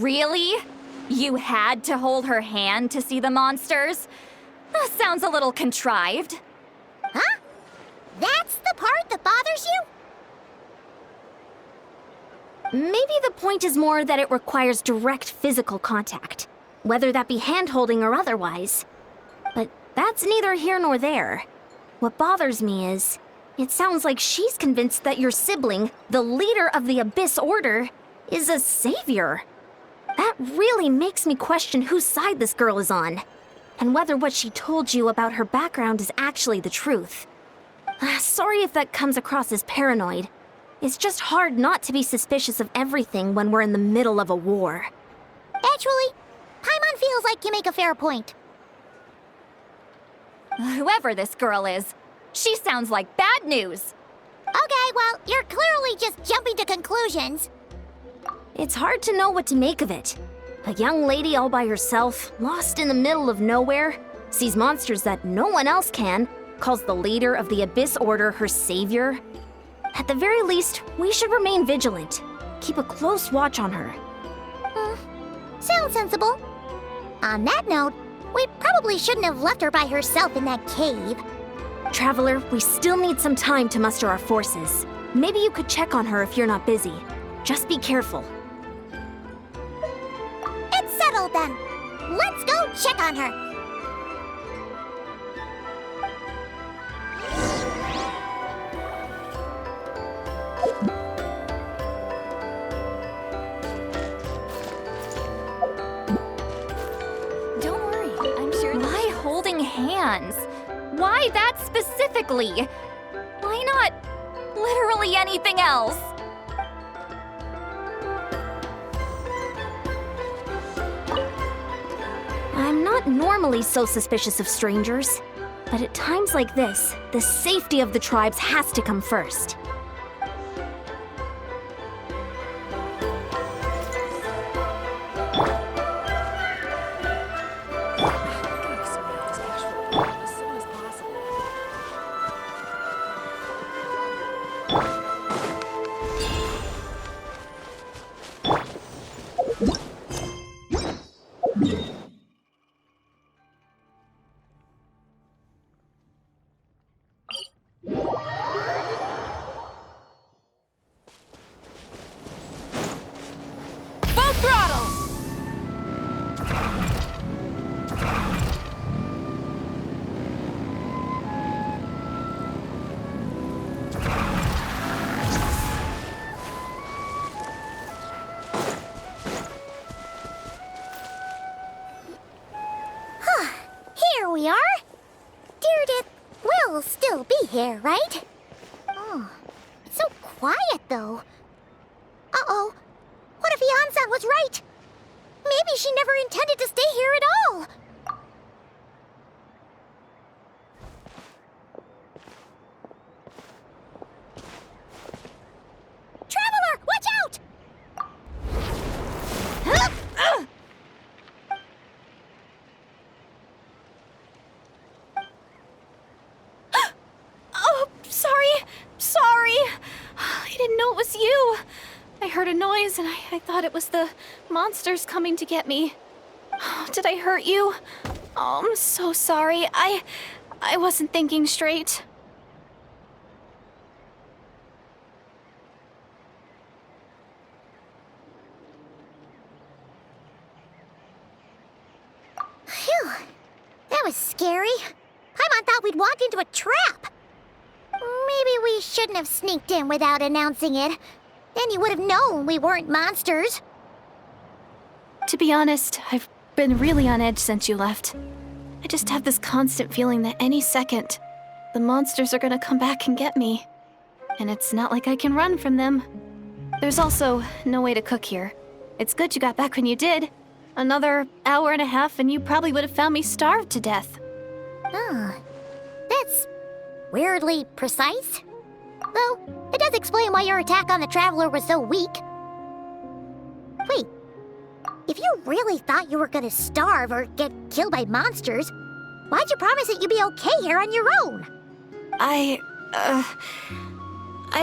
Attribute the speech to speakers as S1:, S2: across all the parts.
S1: Really? You had to hold her hand to see the monsters? That sounds a little contrived.
S2: Huh? That's the part that bothers you?
S3: Maybe the point is more that it requires direct physical contact, whether that be hand-holding or otherwise. But that's neither here nor there. What bothers me is, it sounds like she's convinced that your sibling, the leader of the Abyss Order, is a savior. That really makes me question whose side this girl is on, and whether what she told you about her background is actually the truth. Sorry if that comes across as paranoid. It's just hard not to be suspicious of everything when we're in the middle of a war.
S2: Actually, Paimon feels like you make a fair point.
S1: Whoever this girl is, she sounds like bad news.
S2: Okay, well, you're clearly just jumping to conclusions.
S3: It's hard to know what to make of it. A young lady all by herself, lost in the middle of nowhere, sees monsters that no one else can, calls the leader of the Abyss Order her savior. At the very least, we should remain vigilant. Keep a close watch on her.
S2: Sounds sensible. On that note, we probably shouldn't have left her by herself in that cave.
S3: Traveler, we still need some time to muster our forces. Maybe you could check on her if you're not busy. Just be careful.
S2: It's settled then. Let's go check on her.
S1: Don't worry, I'm sure. Why holding hands? Why that specifically? Why not literally anything else?
S3: I'm not normally so suspicious of strangers, but at times like this, the safety of the tribes has to come first.
S2: Here we are. Deardith will still be here, right? Oh, it's so quiet though. Uh-oh. What if Yansan was right? Maybe she never intended to stay here at all. Traveler, watch out!
S4: Oh, sorry. I didn't know it was you. I heard a noise and I thought it was the monsters coming to get me. Oh, did I hurt you? Oh, I'm so sorry. I wasn't thinking straight.
S2: Phew, that was scary. Paimon thought we'd walked into a trap. Maybe we shouldn't have sneaked in without announcing it. Then you would have known we weren't monsters.
S4: To be honest, I've been really on edge since you left. I just have this constant feeling that any second, the monsters are gonna come back and get me. And it's not like I can run from them. There's also no way to cook here. It's good you got back when you did. Another hour and a half and you probably would have found me starved to death.
S2: Oh, that's weirdly precise. Though, it does explain why your attack on the Traveler was so weak. Wait, if you really thought you were gonna starve or get killed by monsters, why'd you promise that you'd be okay here on your own?
S4: I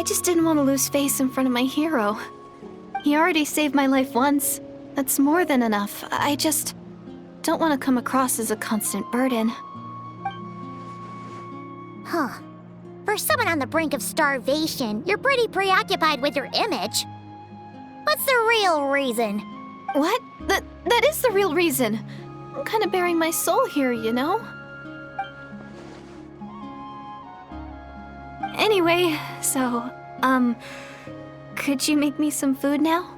S4: just didn't want to lose face in front of my hero. He already saved my life once, That's more than enough. I just don't want to come across as a constant burden.
S2: Huh. For someone on the brink of starvation, you're pretty preoccupied with your image. What's the real reason?
S4: What? That is the real reason. I'm kind of bearing my soul here, you know? Anyway, so, could you make me some food now?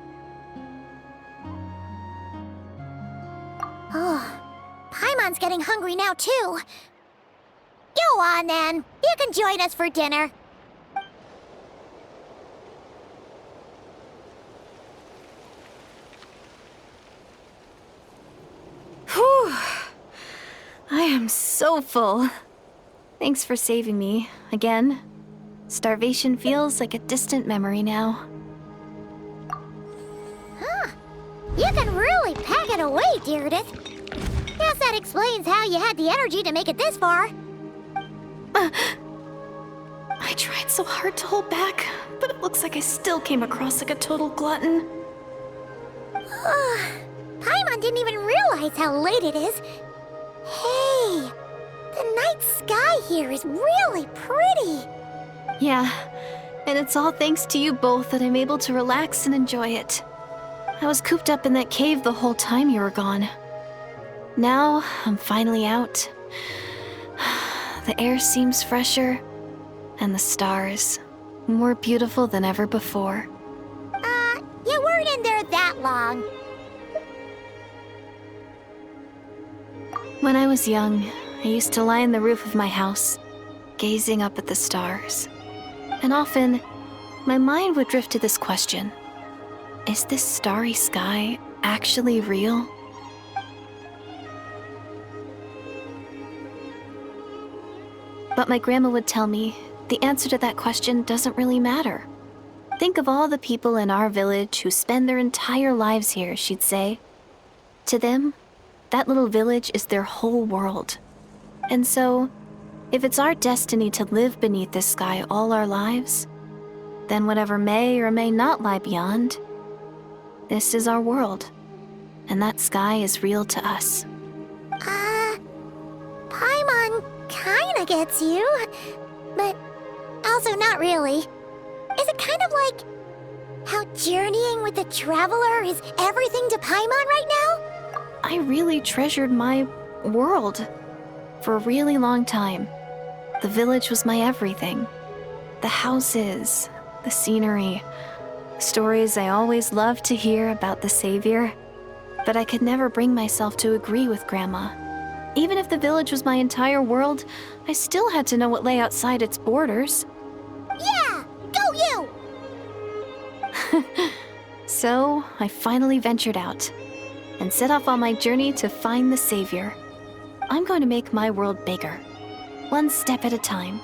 S2: Oh, Paimon's getting hungry now, too. Go on, then. You can join us for dinner.
S4: Whew. I am so full. Thanks for saving me, again. Starvation feels like a distant memory now.
S2: You can really pack it away, Deirdith. Guess that explains how you had the energy to make it this far.
S4: I tried so hard to hold back, but it looks like I still came across like a total glutton.
S2: Paimon didn't even realize how late it is. Hey, the night sky here is really pretty.
S4: Yeah, and it's all thanks to you both that I'm able to relax and enjoy it. I was cooped up in that cave the whole time you were gone. Now, I'm finally out. The air seems fresher, and the stars more beautiful than ever before.
S2: You weren't in there that long.
S4: When I was young, I used to lie on the roof of my house, gazing up at the stars. And often, my mind would drift to this question. Is this starry sky actually real? But my grandma would tell me the answer to that question doesn't really matter. Think of all the people in our village who spend their entire lives here, she'd say. To them, that little village is their whole world. And so, if it's our destiny to live beneath this sky all our lives, then whatever may or may not lie beyond, this is our world, and that sky is real to us.
S2: Paimon kinda gets you, but also not really. Is it kind of like how journeying with the traveler is everything to Paimon right now?
S4: I really treasured my world for a really long time. The village was my everything. The houses, the scenery, stories I always loved to hear about the Savior. But I could never bring myself to agree with Grandma. Even if the village was my entire world, I still had to know what lay outside its borders.
S2: Yeah! Go you!
S4: So, I finally ventured out and set off on my journey to find the Savior. I'm going to make my world bigger, one step at a time.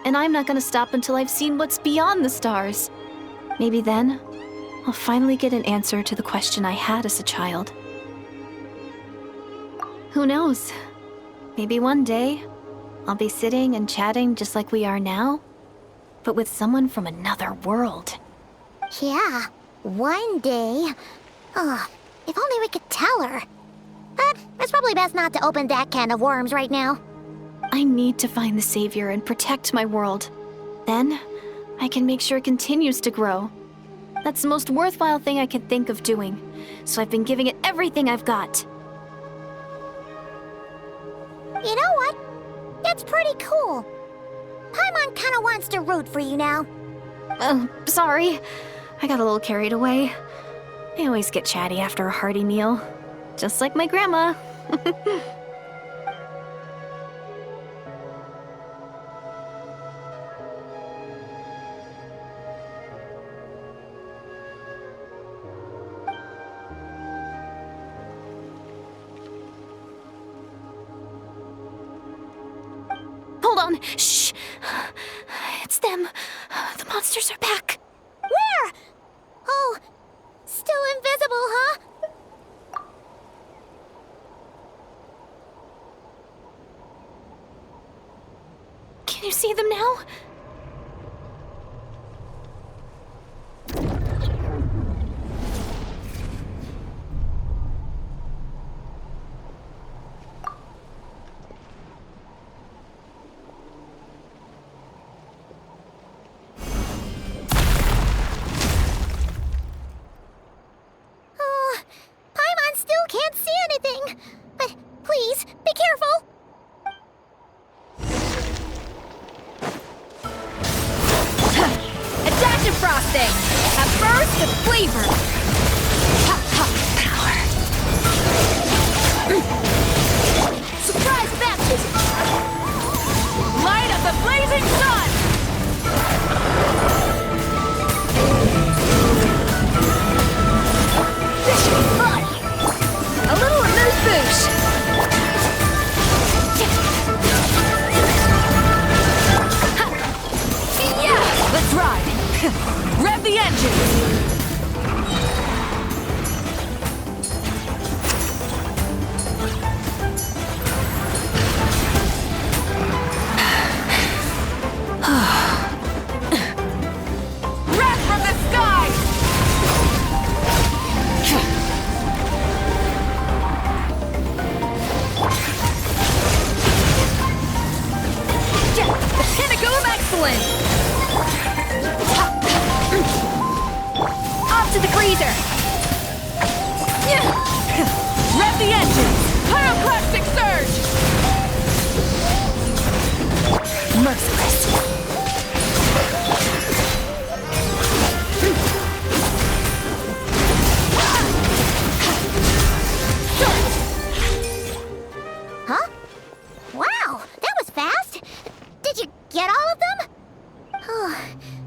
S4: And I'm not going to stop until I've seen what's beyond the stars. Maybe then, I'll finally get an answer to the question I had as a child. Who knows? Maybe one day, I'll be sitting and chatting just like we are now, but with someone from another world.
S2: Yeah, one day. Oh, if only we could tell her. But it's probably best not to open that can of worms right now.
S4: I need to find the Savior and protect my world. Then, I can make sure it continues to grow. That's the most worthwhile thing I could think of doing, so I've been giving it everything I've got.
S2: You know what? That's pretty cool. Paimon kinda wants to root for you now.
S4: Oh, sorry. I got a little carried away. I always get chatty after a hearty meal. Just like my grandma. Hold on. Shh. It's them. The monsters are back.
S2: Where? Oh, still invisible, huh?
S4: Can you see them now?
S1: defrosting! A burst of flavor! Hot, hot power! Surprise baptism! Light of the blazing sun! This should be fun! A little amuse-bouche! Yeah! Let's ride! Rev the engines! Wrath from the sky! Yeah, the pinnacle of excellence! Off to the freezer! Rev the engines! Pyroclastic surge! Merciless!
S2: Huh? Wow, that was fast. Did you get all of them? Oh,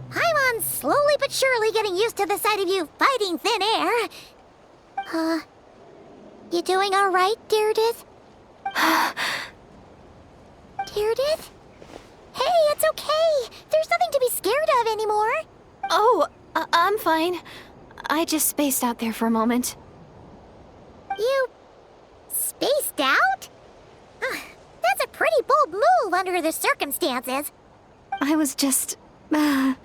S2: Paimon's slowly but surely getting used to the sight of you fighting thin air. You doing all right, Deirdith? Deirdith? Hey, it's okay. There's nothing to be scared of anymore.
S4: Oh, I'm fine. I just spaced out there for a moment.
S2: You spaced out? That's a pretty bold move under the circumstances.
S4: I was just... the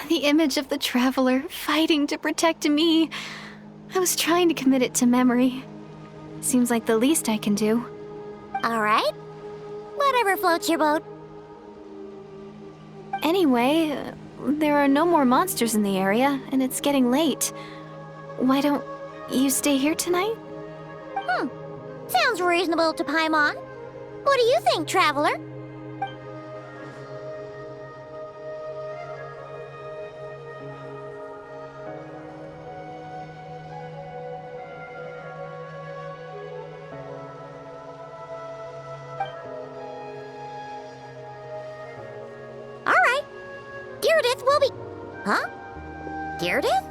S4: image of the Traveler fighting to protect me. I was trying to commit it to memory. Seems like the least I can do.
S2: All right. Whatever floats your boat.
S4: Anyway, there are no more monsters in the area, and it's getting late. Why don't you stay here tonight?
S2: Sounds reasonable to Paimon. What do you think, Traveler? All right. Deirdith will be... Huh? Deirdith?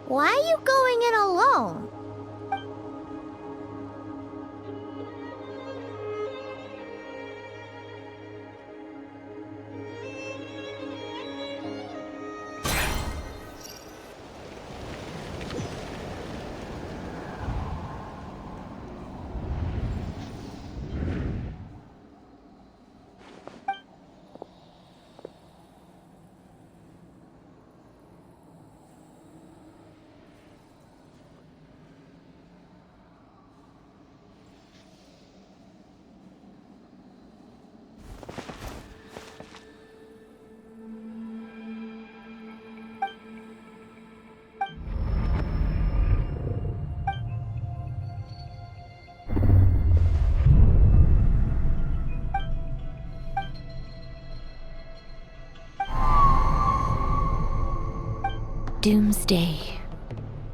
S2: Why are you going in alone?
S5: Doomsday,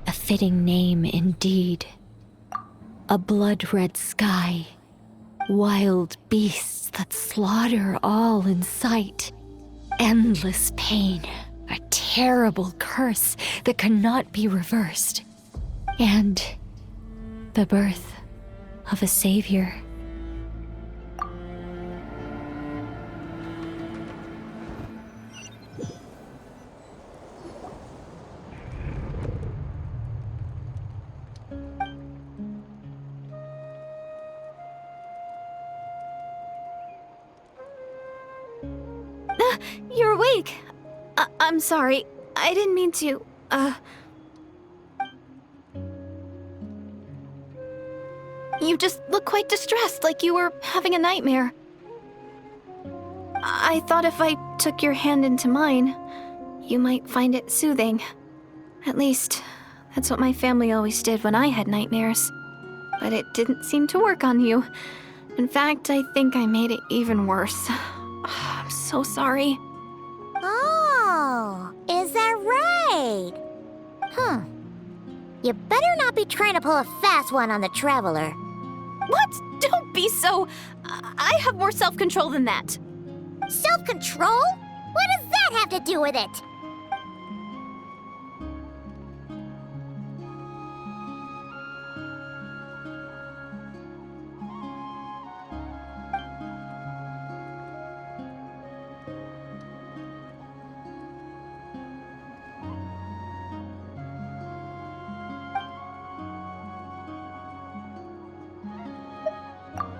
S5: a fitting name indeed. A blood-red sky, wild beasts that slaughter all in sight, endless pain, a terrible curse that cannot be reversed, and the birth of a savior.
S4: You're awake. I'm sorry. I didn't mean to, You just look quite distressed, like you were having a nightmare. I thought if I took your hand into mine, you might find it soothing. At least, that's what my family always did when I had nightmares. But it didn't seem to work on you. In fact, I think I made it even worse. I'm so sorry.
S2: Oh, raid. You better not be trying to pull a fast one on the Traveler.
S4: What? Don't be so... I have more self-control than that.
S2: Self-control? What does that have to do with it?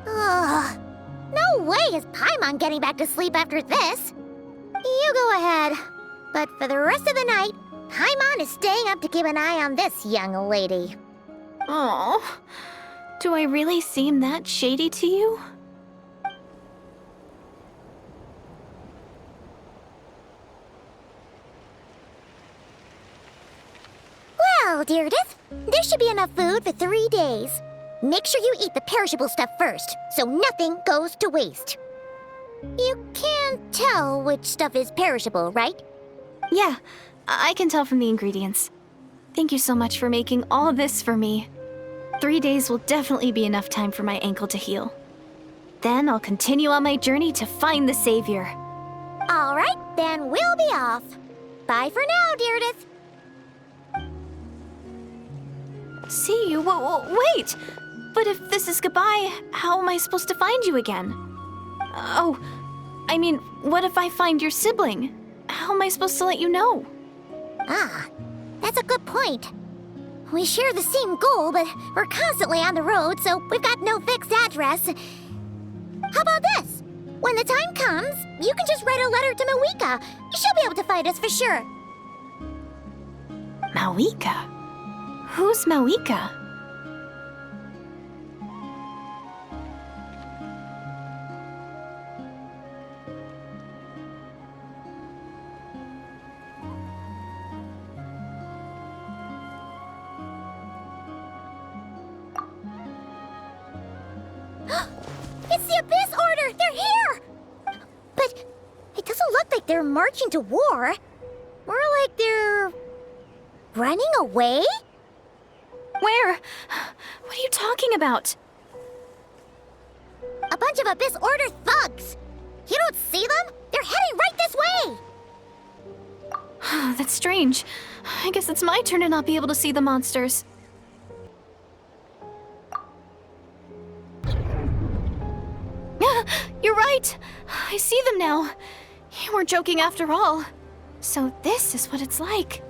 S2: Ugh. No way is Paimon getting back to sleep after this. You go ahead. But for the rest of the night, Paimon is staying up to keep an eye on this young lady.
S4: Oh, do I really seem that shady to you?
S2: Well, Deirdith, there should be enough food for 3 days. Make sure you eat the perishable stuff first, so nothing goes to waste. You can't tell which stuff is perishable, right?
S4: Yeah, I can tell from the ingredients. Thank you so much for making all of this for me. 3 days will definitely be enough time for my ankle to heal. Then I'll continue on my journey to find the Savior.
S2: All right, then we'll be off. Bye for now, Deirdith.
S4: See you? Wait! But if this is goodbye, how am I supposed to find you again? Oh, I mean, what if I find your sibling? How am I supposed to let you know?
S2: Ah, that's a good point. We share the same goal, but we're constantly on the road, so we've got no fixed address. How about this? When the time comes, you can just write a letter to Mawika. She'll be able to find us for sure.
S4: Mawika? Who's Mawika?
S2: It's the Abyss Order! They're here! But it doesn't look like they're marching to war. More like they're... running away?
S4: Where? What are you talking about?
S2: A bunch of Abyss Order thugs! You don't see them? They're heading right this way!
S4: That's strange. I guess it's my turn to not be able to see the monsters. You're right! I see them now. You weren't joking after all. So this is what it's like.